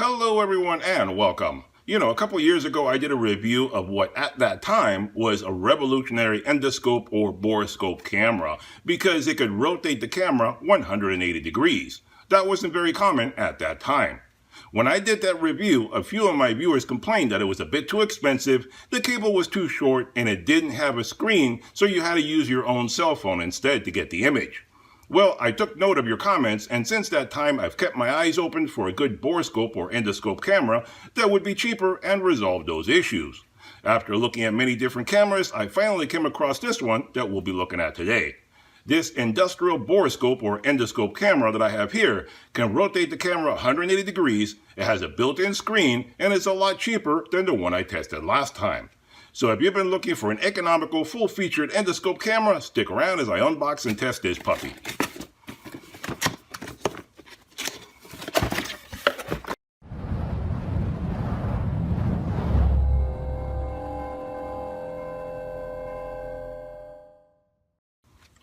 Hello everyone and welcome. A couple years ago I did a review of what at that time was a revolutionary endoscope or borescope camera because it could rotate the camera 180 degrees. That wasn't very common at that time. When I did that review, a few of my viewers complained that it was a bit too expensive, the cable was too short, and it didn't have a screen, so you had to use your own cell phone instead to get the image. Well, I took note of your comments, and since that time I've kept my eyes open for a good borescope or endoscope camera that would be cheaper and resolve those issues. After looking at many different cameras, I finally came across this one that we'll be looking at today. This industrial borescope or endoscope camera that I have here can rotate the camera 180 degrees, it has a built-in screen, and it's a lot cheaper than the one I tested last time. So if you've been looking for an economical, full-featured endoscope camera, stick around as I unbox and test this puppy.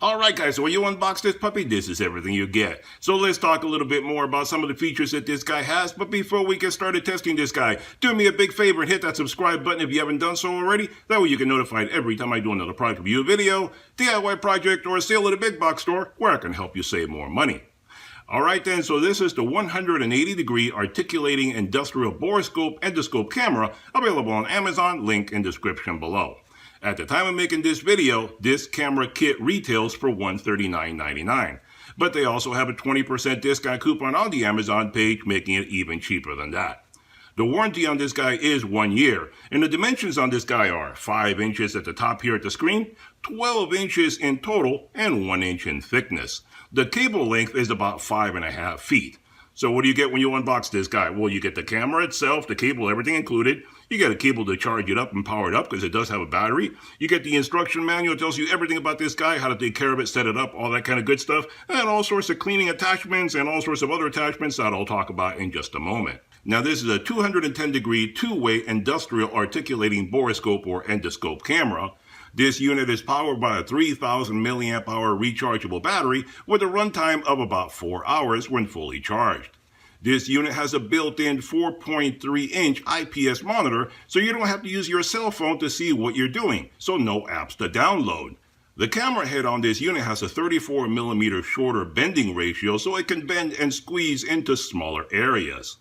Alright guys, so when you unbox this puppy, this is everything you get. So let's talk a little bit more about some of the features that this guy has, but before we get started testing this guy, do me a big favor and hit that subscribe button if you haven't done so already. That way you get notified every time I do another product review video, DIY project, or a sale at a big box store where I can help you save more money. Alright then, so this is the 180 degree articulating industrial borescope endoscope camera available on Amazon, link in description below. At the time of making this video, this camera kit retails for $139.99. But they also have a 20% discount coupon on the Amazon page, making it even cheaper than that. The warranty on this guy is 1 year, and the dimensions on this guy are 5 inches at the top here at the screen, 12 inches in total, and 1 inch in thickness. The cable length is about 5.5 feet. So what do you get when you unbox this guy? Well, you get the camera itself, the cable, everything included. You get a cable to charge it up and power it up because it does have a battery. You get the instruction manual. It tells you everything about this guy, how to take care of it, set it up, all that kind of good stuff. And all sorts of cleaning attachments and all sorts of other attachments that I'll talk about in just a moment. Now this is a 210 degree two-way industrial articulating borescope or endoscope camera. This unit is powered by a 3000 milliamp hour rechargeable battery with a runtime of about 4 hours when fully charged. This unit has a built-in 4.3 inch IPS monitor, so you don't have to use your cell phone to see what you're doing, so no apps to download. The camera head on this unit has a 34 millimeter shorter bending ratio, so it can bend and squeeze into smaller areas.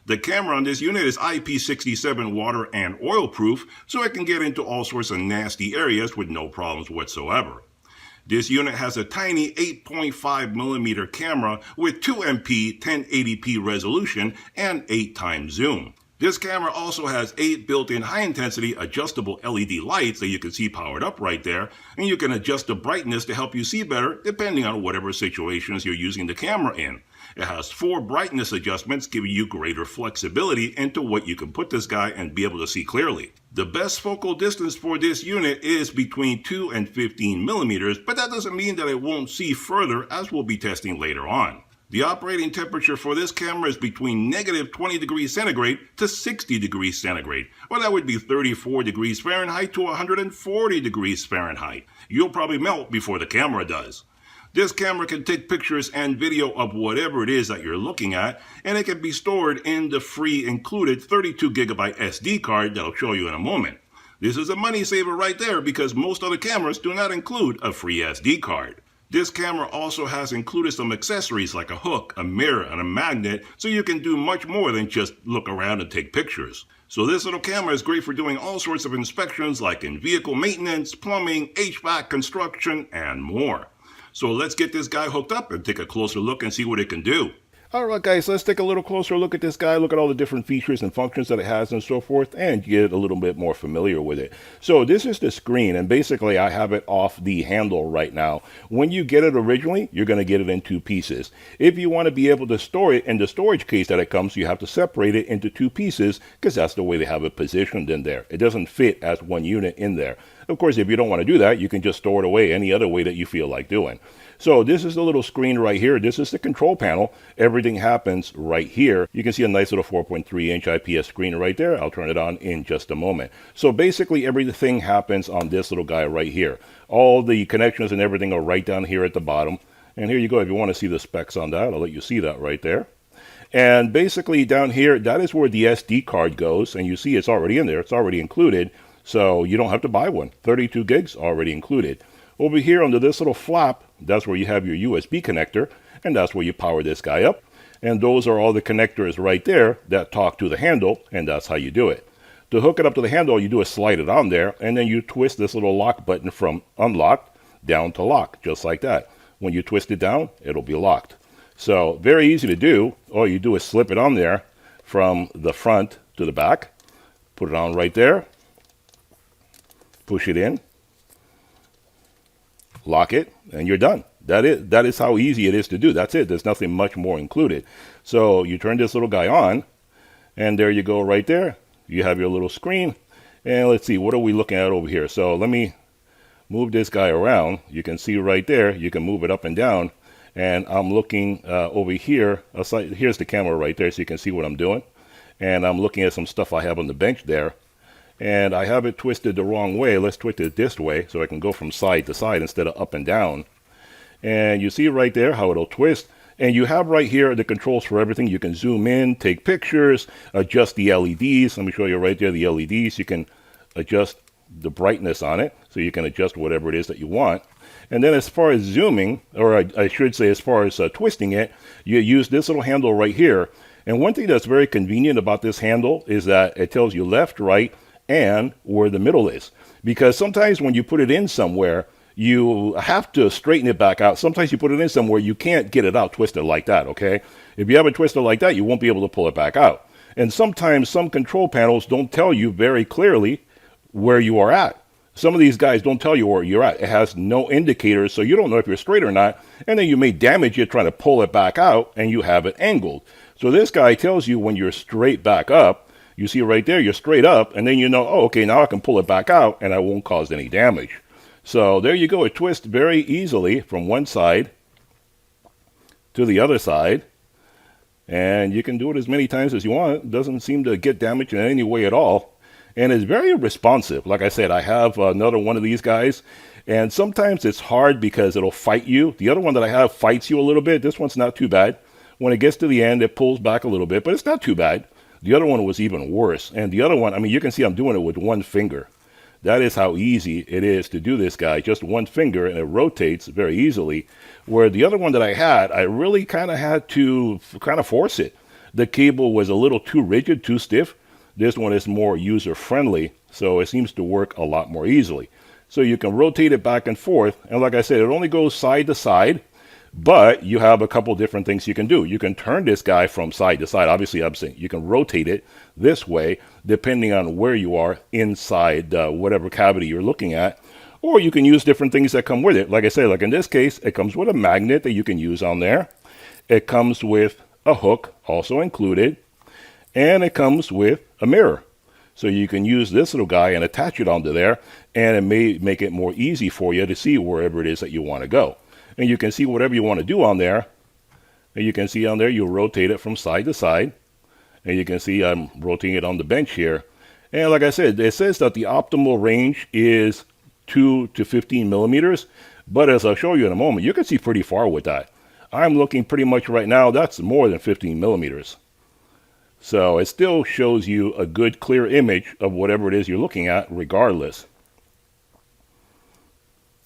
The camera on this unit is IP67 water and oil proof, so it can get into all sorts of nasty areas with no problems whatsoever. This unit has a tiny 8.5 millimeter camera with 2MP 1080p resolution and 8 times zoom. This camera also has 8 built-in high-intensity adjustable LED lights that you can see powered up right there, and you can adjust the brightness to help you see better depending on whatever situations you're using the camera in. It has 4 brightness adjustments giving you greater flexibility into what you can put this guy and be able to see clearly. The best focal distance for this unit is between 2 and 15 millimeters, but that doesn't mean that it won't see further as we'll be testing later on. The operating temperature for this camera is between negative 20 degrees centigrade to 60 degrees centigrade, or that would be 34 degrees Fahrenheit to 140 degrees Fahrenheit. You'll probably melt before the camera does. This camera can take pictures and video of whatever it is that you're looking at, and it can be stored in the free included 32 gigabyte SD card that I'll show you in a moment. This is a money saver right there because most other cameras do not include a free SD card. This camera also has included some accessories like a hook, a mirror, and a magnet, so you can do much more than just look around and take pictures. So this little camera is great for doing all sorts of inspections like in vehicle maintenance, plumbing, HVAC, construction, and more. So let's get this guy hooked up and take a closer look and see what it can do. Alright guys, let's take a little closer look at this guy, look at all the different features and functions that it has and so forth, and get a little bit more familiar with it. So this is the screen, and basically I have it off the handle right now. When you get it originally, you're going to get it in 2 pieces. If you want to be able to store it in the storage case that it comes, you have to separate it into 2 pieces because that's the way they have it positioned in there. It doesn't fit as one unit in there. Of course, if you don't want to do that, you can just store it away any other way that you feel like doing. So this is the little screen right here. This is the control panel. Everything happens right here. You can see a nice little 4.3 inch IPS screen right there. I'll turn it on in just a moment. So basically everything happens on this little guy right here. All the connections and everything are right down here at the bottom. And here you go. If you want to see the specs on that, I'll let you see that right there. And basically down here, that is where the SD card goes. And you see it's already in there. It's already included. So you don't have to buy one. 32 gigs already included. Over here under this little flap, that's where you have your USB connector. And that's where you power this guy up. And those are all the connectors right there that talk to the handle. And that's how you do it. To hook it up to the handle, you do is slide it on there. And then you twist this little lock button from unlocked down to lock. Just like that. When you twist it down, it'll be locked. So very easy to do. All you do is slip it on there from the front to the back. Put it on right there. Push it in. Lock it, and you're done. That is how easy it is to do. That's it. There's nothing much more included. So you turn this little guy on, and there you go right there. You have your little screen. And let's see, what are we looking at over here? So let me move this guy around. You can see right there. You can move it up and down. And I'm looking over here. Here's the camera right there, so you can see what I'm doing. And I'm looking at some stuff I have on the bench there. And I have it twisted the wrong way. Let's twist it this way so I can go from side to side instead of up and down. And you see right there how it'll twist. And you have right here the controls for everything. You can zoom in, take pictures, adjust the LEDs. Let me show you right there the LEDs. You can adjust the brightness on it, so you can adjust whatever it is that you want. And then as far as zooming, or I should say as far as twisting it, you use this little handle right here. And one thing that's very convenient about this handle is that it tells you left, right, and where the middle is. Because sometimes when you put it in somewhere, you have to straighten it back out. Sometimes you put it in somewhere, you can't get it out twisted like that, okay? If you have it twisted like that, you won't be able to pull it back out. And sometimes some control panels don't tell you very clearly where you are at. Some of these guys don't tell you where you're at. It has no indicators, so you don't know if you're straight or not. And then you may damage it trying to pull it back out, and you have it angled. So this guy tells you when you're straight back up. You see right there, you're straight up, and then you know, oh, okay, now I can pull it back out, and I won't cause any damage. So there you go. It twists very easily from one side to the other side. And you can do it as many times as you want. It doesn't seem to get damaged in any way at all. And it's very responsive. Like I said, I have another one of these guys. And sometimes it's hard because it'll fight you. The other one that I have fights you a little bit. This one's not too bad. When it gets to the end, it pulls back a little bit. But it's not too bad. The other one was even worse. And the other one, I mean, you can see I'm doing it with one finger. That is how easy it is to do this guy. Just one finger, and it rotates very easily. Where the other one that I had, I really kind of had to force it. The cable was a little too rigid, too stiff. This one is more user-friendly, so it seems to work a lot more easily. So you can rotate it back and forth, and like I said, it only goes side to side, but you have a couple different things you can do. You can turn this guy from side to side. Obviously, I'm saying you can rotate it this way, depending on where you are inside whatever cavity you're looking at. Or you can use different things that come with it. Like I said, like in this case, it comes with a magnet that you can use on there. It comes with a hook, also included. And it comes with a mirror. So you can use this little guy and attach it onto there, and it may make it more easy for you to see wherever it is that you want to go. And you can see whatever you want to do on there. And you can see on there, you rotate it from side to side. And you can see I'm rotating it on the bench here. And like I said, it says that the optimal range is 2 to 15 millimeters. But as I'll show you in a moment, you can see pretty far with that. I'm looking pretty much right now, that's more than 15 millimeters. So it still shows you a good clear image of whatever it is you're looking at regardless.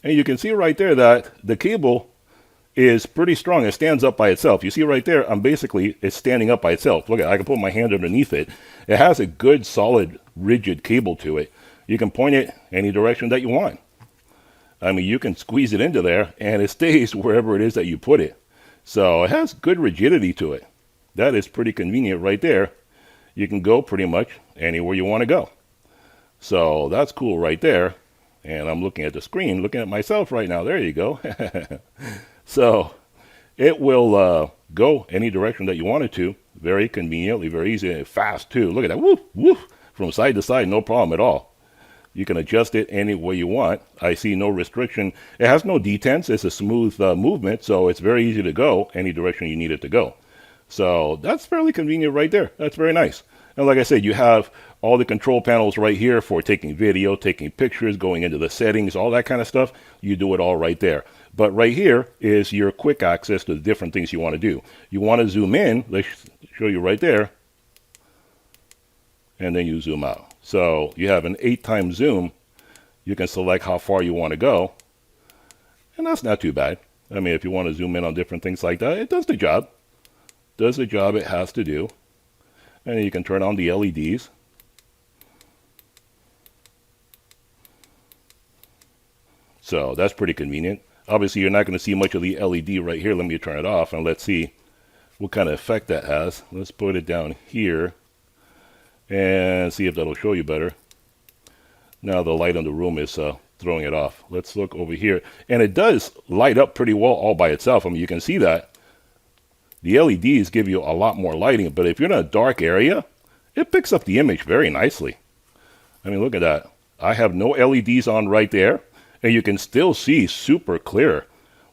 And you can see right there that the cable is pretty strong. It stands up by itself. You see right there, it's standing up by itself. Look at it, I can put my hand underneath it. It has a good, solid, rigid cable to it. You can point it any direction that you want. I mean, you can squeeze it into there and it stays wherever it is that you put it. So it has good rigidity to it. That is pretty convenient right there. You can go pretty much anywhere you want to go. So that's cool right there. And I'm looking at the screen, looking at myself right now. There you go. So it will go any direction that you want it to. Very conveniently, very easy, and fast too. Look at that. Woof, woof. From side to side, no problem at all. You can adjust it any way you want. I see no restriction. It has no detents. It's a smooth movement, so it's very easy to go any direction you need it to go. So that's fairly convenient right there. That's very nice. And like I said, you have All the control panels right here for taking video, taking pictures, going into the settings, all that kind of stuff. You do it all right there. But right here is your quick access to the different things you want to do. You want to zoom in. Let's show you right there. And then you zoom out. So you have an 8x zoom. You can select how far you want to go. And that's not too bad. I mean, if you want to zoom in on different things like that, it does the job. Does the job it has to do. And then you can turn on the LEDs. So that's pretty convenient. Obviously, you're not going to see much of the LED right here. Let me turn it off and let's see what kind of effect that has. Let's put it down here and see if that'll show you better. Now the light in the room is throwing it off. Let's look over here. And it does light up pretty well all by itself. I mean, you can see that. The LEDs give you a lot more lighting, but if you're in a dark area, it picks up the image very nicely. I mean, look at that. I have no LEDs on right there, and you can still see super clear.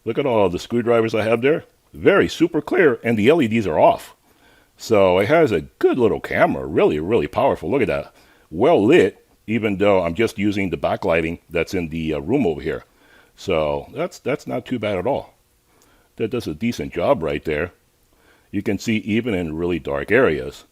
Look at all the screwdrivers I have there. Very super clear, and the LEDs are off. So it has a good little camera, really, really powerful. Look at that. Well lit, even though I'm just using the backlighting that's in the room over here. So that's not too bad at all. That does a decent job right there. You can see even in really dark areas.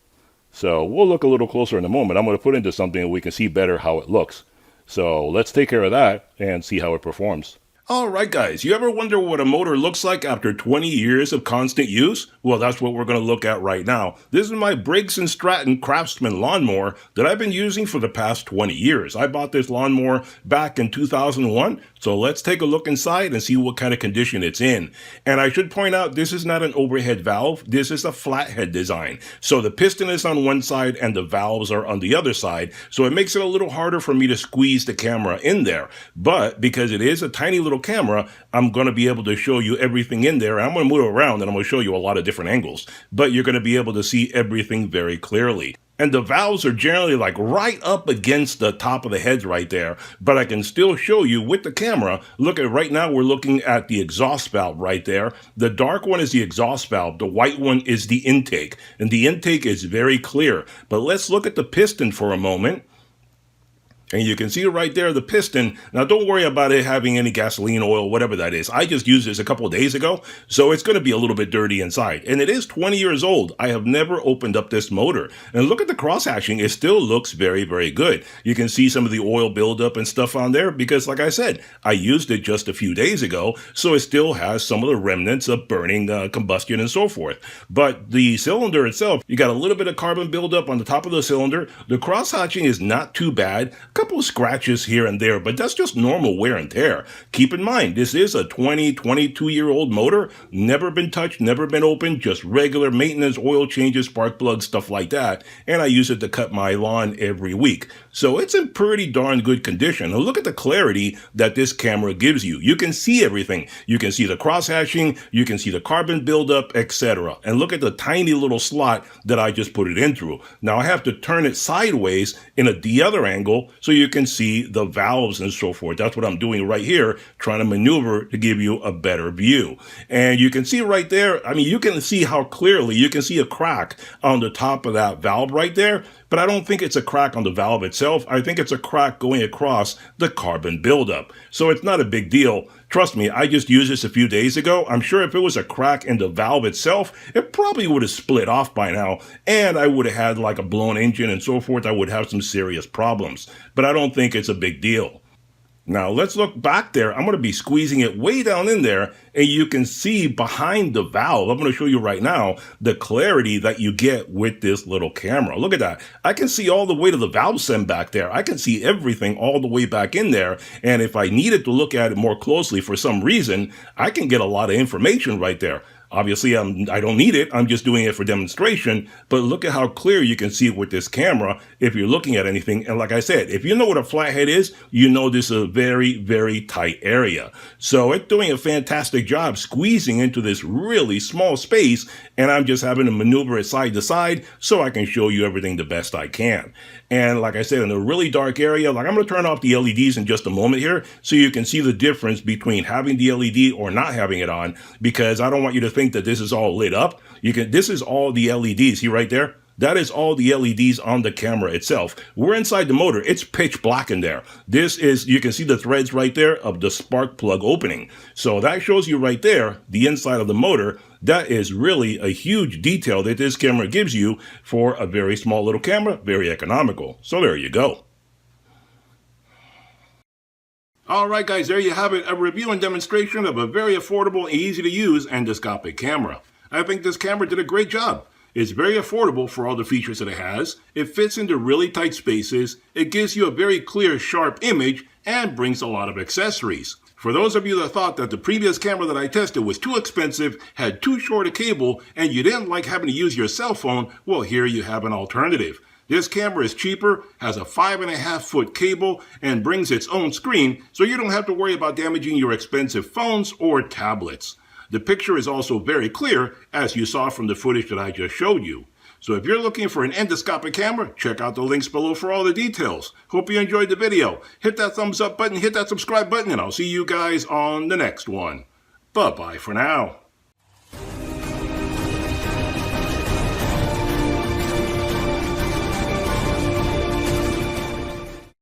So we'll look a little closer in a moment. I'm going to put into something that we can see better how it looks. So let's take care of that and see how it performs. Alright guys, you ever wonder what a motor looks like after 20 years of constant use? Well, that's what we're going to look at right now. This is my Briggs & Stratton Craftsman lawnmower that I've been using for the past 20 years. I bought this lawnmower back in 2001, so let's take a look inside and see what kind of condition it's in. And I should point out, this is not an overhead valve, this is a flathead design. So the piston is on one side and the valves are on the other side, so it makes it a little harder for me to squeeze the camera in there. But because it is a tiny little camera, I'm going to be able to show you everything in there. I'm going to move around and I'm going to show you a lot of different angles, but you're going to be able to see everything very clearly. And the valves are generally like right up against the top of the heads right there, but I can still show you with the camera. Look at right now, we're looking at the exhaust valve right there. The dark one is the exhaust valve. The white one is the intake, and the intake is very clear. But let's look at the piston for a moment. And you can see right there, the piston. Now, don't worry about it having any gasoline, oil, whatever that is. I just used this a couple of days ago, so it's going to be a little bit dirty inside. And it is 20 years old. I have never opened up this motor. And look at the cross-hatching. It still looks very, very good. You can see some of the oil buildup and stuff on there because, like I said, I used it just a few days ago, so it still has some of the remnants of burning combustion and so forth. But the cylinder itself, you got a little bit of carbon buildup on the top of the cylinder. The cross-hatching is not too bad. Couple of scratches here and there, but that's just normal wear and tear. Keep in mind, this is a 22-year-old motor, never been touched, never been opened, just regular maintenance, oil changes, spark plugs, stuff like that, and I use it to cut my lawn every week. So it's in pretty darn good condition. Now look at the clarity that this camera gives you. You can see everything. You can see the cross-hatching, you can see the carbon buildup, etc. And look at the tiny little slot that I just put it in through. Now I have to turn it sideways in the other angle so you can see the valves and so forth. That's what I'm doing right here, trying to maneuver to give you a better view. And you can see right there, I mean, you can see how clearly, you can see a crack on the top of that valve right there, but I don't think it's a crack on the valve itself. I think it's a crack going across the carbon buildup. So it's not a big deal. Trust me, I just used this a few days ago. I'm sure if it was a crack in the valve itself, it probably would have split off by now, and I would have had like a blown engine and so forth. I would have some serious problems, but I don't think it's a big deal. Now let's look back there. I'm going to be squeezing it way down in there, and you can see behind the valve. I'm going to show you right now the clarity that you get with this little camera. Look at that. I can see all the way to the valve stem back there. I can see everything all the way back in there. And if I needed to look at it more closely for some reason, I can get a lot of information right there. Obviously, I don't need it. I'm just doing it for demonstration. But look at how clear you can see it with this camera if you're looking at anything. And like I said, if you know what a flathead is, you know this is a very, very tight area. So it's doing a fantastic job squeezing into this really small space. And I'm just having to maneuver it side to side so I can show you everything the best I can. And like I said, in a really dark area, like I'm going to turn off the LEDs in just a moment here so you can see the difference between having the LED or not having it on, because I don't want you to think that this is all lit up. This is all the LEDs. See right there? That is all the LEDs on the camera itself. We're inside the motor. It's pitch black in there. This is, you can see the threads right there of the spark plug opening. So that shows you right there, the inside of the motor. That is really a huge detail that this camera gives you for a very small little camera, very economical. So there you go. Alright guys, there you have it, a review and demonstration of a very affordable and easy to use endoscopic camera. I think this camera did a great job. It's very affordable for all the features that it has. It fits into really tight spaces. It gives you a very clear, sharp image and brings a lot of accessories. For those of you that thought that the previous camera that I tested was too expensive, had too short a cable, and you didn't like having to use your cell phone, well, here you have an alternative. This camera is cheaper, has a 5.5-foot cable, and brings its own screen, so you don't have to worry about damaging your expensive phones or tablets. The picture is also very clear, as you saw from the footage that I just showed you. So if you're looking for an endoscopic camera, check out the links below for all the details. Hope you enjoyed the video. Hit that thumbs up button, hit that subscribe button, and I'll see you guys on the next one. Bye-bye for now.